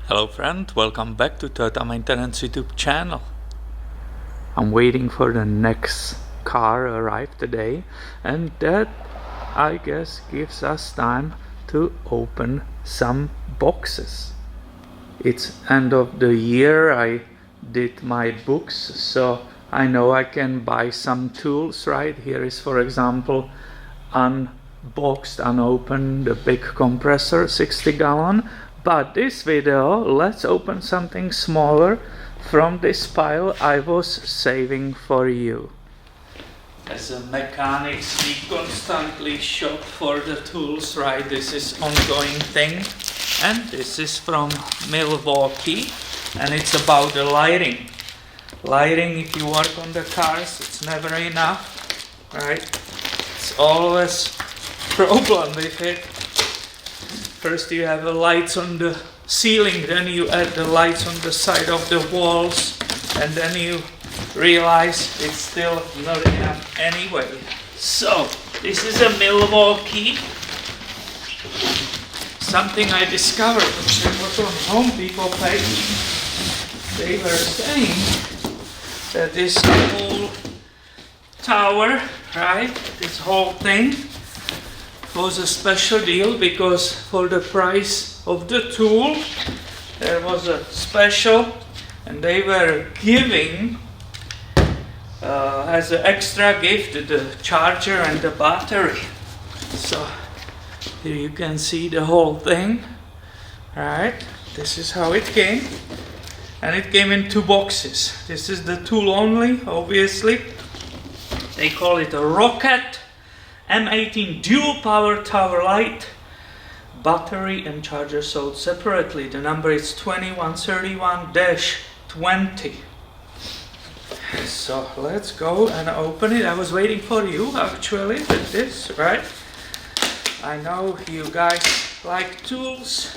Hello friend, welcome back to Toyota Maintenance YouTube channel. I'm waiting for the next car arrive today, and that I guess gives us time to open some boxes. It's end of the year, I did my books, so I know I can buy some tools, right? Here is, for example, unboxed, unopened, the big compressor, 60 gallon. But this video, let's open something smaller from this pile I was saving for you. As a mechanics, we constantly shop for the tools, right? This is ongoing thing. And this is from Milwaukee, and it's about the lighting. Lighting, if you work on the cars, it's never enough, right? It's always problem with it. First you have the lights on the ceiling, then you add the lights on the side of the walls, and then you realize it's still not enough anyway. So, this is a Milwaukee. Something I discovered, which was on Home Depot page. They were saying that this whole tower, right, this whole thing was a special deal because for the price of the tool there was a special, and they were giving as an extra gift the charger and the battery. So here you can see the whole thing, right? This is how it came, and it came in 2 boxes. This is the tool only, obviously. They call it a Rocket M18 dual power tower light, battery and charger sold separately. The number is 2131-20. So let's go and open it. I was waiting for you actually with this, right? I know you guys like tools.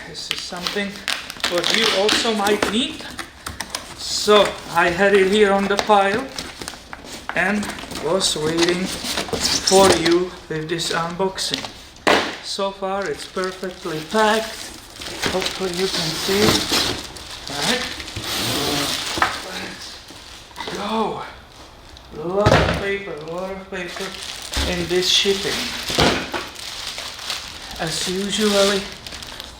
This is something what you also might need. So I had it here on the pile and was waiting for you with this unboxing. So far it's perfectly packed. Hopefully you can see it. Right? Let's go. A lot of paper in this shipping. As usually,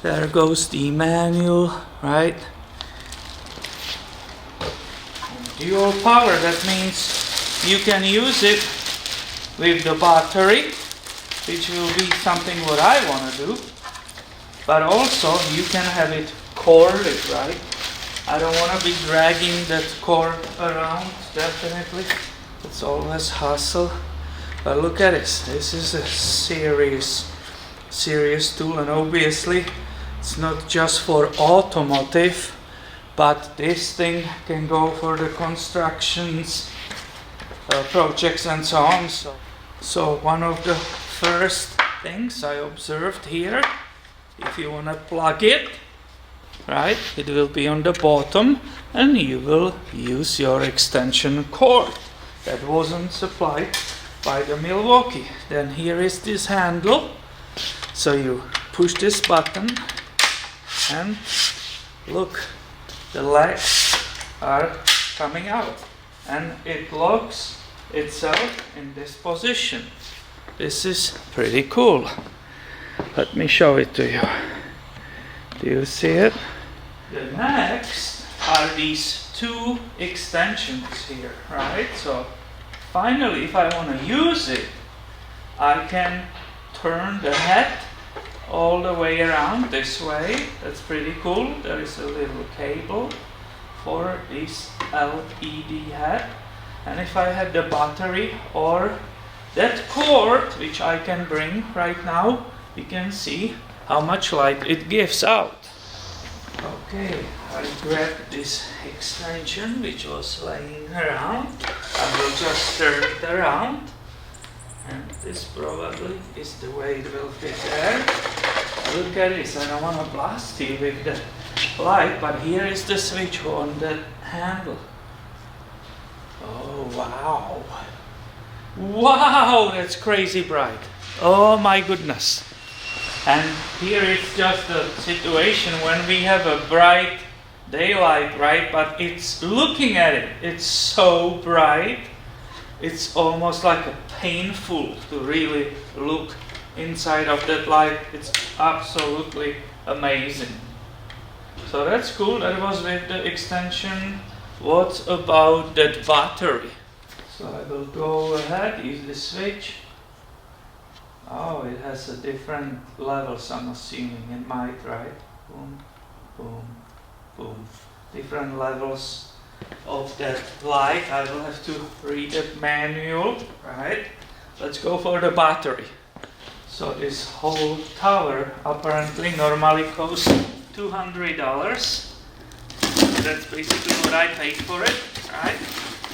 there goes the manual, right? Dual power, that means you can use it with the battery, which will be something what I want to do, but also you can have it corded, right? I don't want to be dragging that cord around, definitely. It's always hassle. But look at this. This is a serious tool, and obviously it's not just for automotive, but this thing can go for the constructions, projects and so on. So one of the first things I observed here, if you want to plug it, right, it will be on the bottom, and you will use your extension cord that wasn't supplied by the Milwaukee. Then here is this handle, so you push this button and look, the legs are coming out, and it locks itself in this position. This is pretty cool. Let me show it to you. Do you see it? The next are these 2 extensions here, right? So finally, if I want to use it, I can turn the head all the way around this way. That's pretty cool. There is a little cable for this LED head, and if I had the battery or that cord, which I can bring right now, you can see how much light it gives out. Okay, I grabbed this extension which was laying around. I will just turn it around, and this probably is the way it will fit there. Look at this. I don't want to blast you with the light, but here is the switch on the handle. Oh wow. Wow, that's crazy bright. Oh my goodness. And here it's just a situation when we have a bright daylight, right? But it's looking at it, it's so bright, it's almost like a painful to really look inside of that light. It's absolutely amazing. So that's cool. That was with the extension. What about that battery? So I will go ahead, use the switch. Oh, it has a different levels, I'm assuming. It might, right? Boom, boom, boom. Different levels of that light. I will have to read that manual, right? Let's go for the battery. So this whole tower apparently normally costs $200. That's basically what I paid for it, right?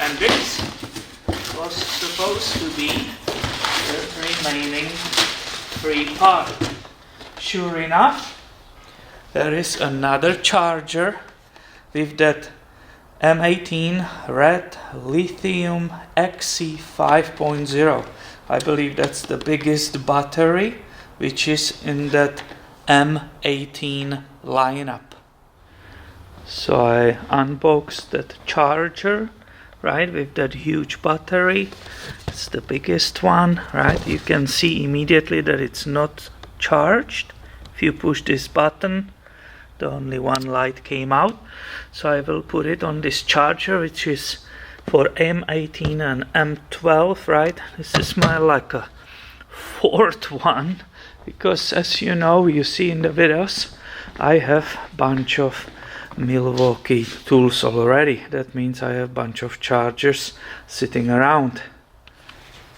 And this was supposed to be the remaining free part. Sure enough, there is another charger with that M18 red lithium XC 5.0. I believe that's the biggest battery which is in that M18 lineup. So I unboxed that charger, right, with that huge battery. It's the biggest one, right? You can see immediately that it's not charged. If you push this button, the only one light came out. So I will put it on this charger, which is for M18 and M12, right? This is my like a fourth one, because as you know, you see in the videos, I have a bunch of Milwaukee tools already. That means I have a bunch of chargers sitting around.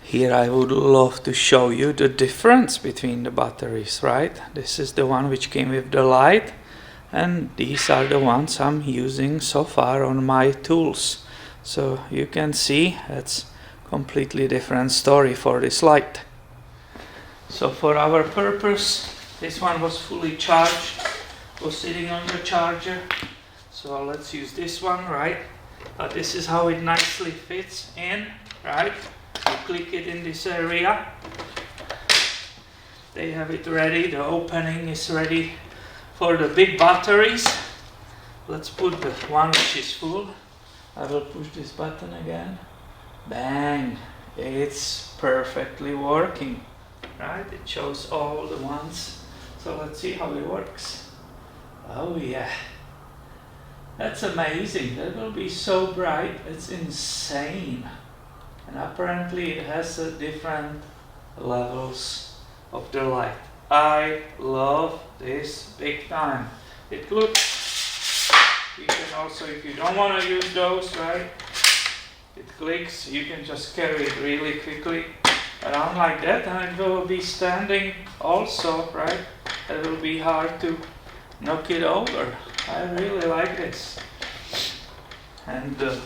Here I would love to show you the difference between the batteries, right? This is the one which came with the light, and these are the ones I'm using so far on my tools. So you can see it's completely different story for this light. So for our purpose, this one was fully charged, was sitting on the charger. So let's use this one, right? But this is how it nicely fits in, right? You click it in this area. They have it ready, the opening is ready for the big batteries. Let's put the one which is full. I will push this button again. Bang! It's perfectly working, right? It shows all the ones. So let's see how it works. Oh yeah, that's amazing. That will be so bright, it's insane. And apparently it has different levels of the light. I love this big time. It looks, you can also, if you don't want to use those, right, it clicks, you can just carry it really quickly around like that, and it will be standing also, right? It will be hard to knock it over. I really like this. And the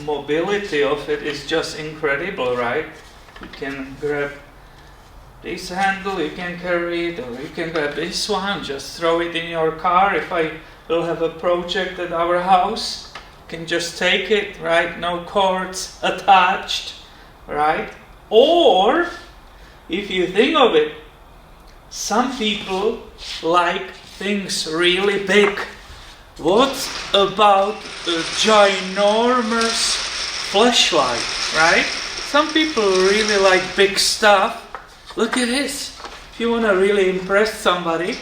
mobility of it is just incredible, right? You can grab this handle, you can carry it, or you can grab this one, just throw it in your car. If I will have a project at our house, you can just take it, right? No cords attached, right? Or, if you think of it, some people like things really big. What about a ginormous flashlight, right? Some people really like big stuff. Look at this. If you want to really impress somebody,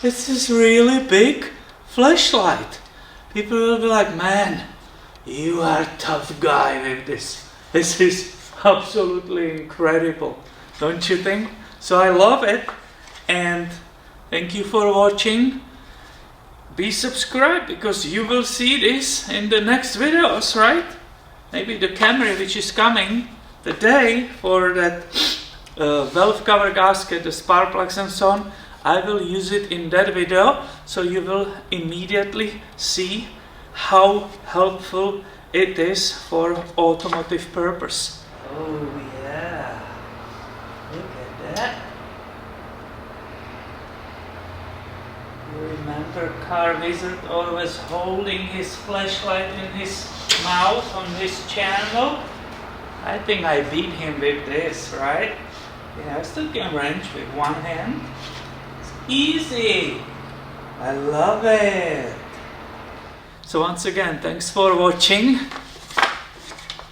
this is really big flashlight. People will be like, man, you are a tough guy with this. This is absolutely incredible, don't you think? So I love it, and thank you for watching. Be subscribed, because you will see this in the next videos, right? Maybe the camera which is coming, the day for that valve cover gasket, the spark plugs and so on, I will use it in that video, so you will immediately see how helpful it is for automotive purpose. Oh yeah, look at that. You remember Car Wizard always holding his flashlight in his mouth on his channel? I think I beat him with this, right? Yeah, I still can wrench with one hand. It's Easy. I love it. So once again, thanks for watching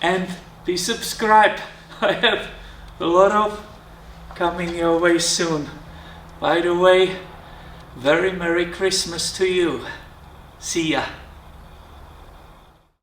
and please subscribe. I have a lot of coming your way soon. By the way, very Merry Christmas to you. See ya.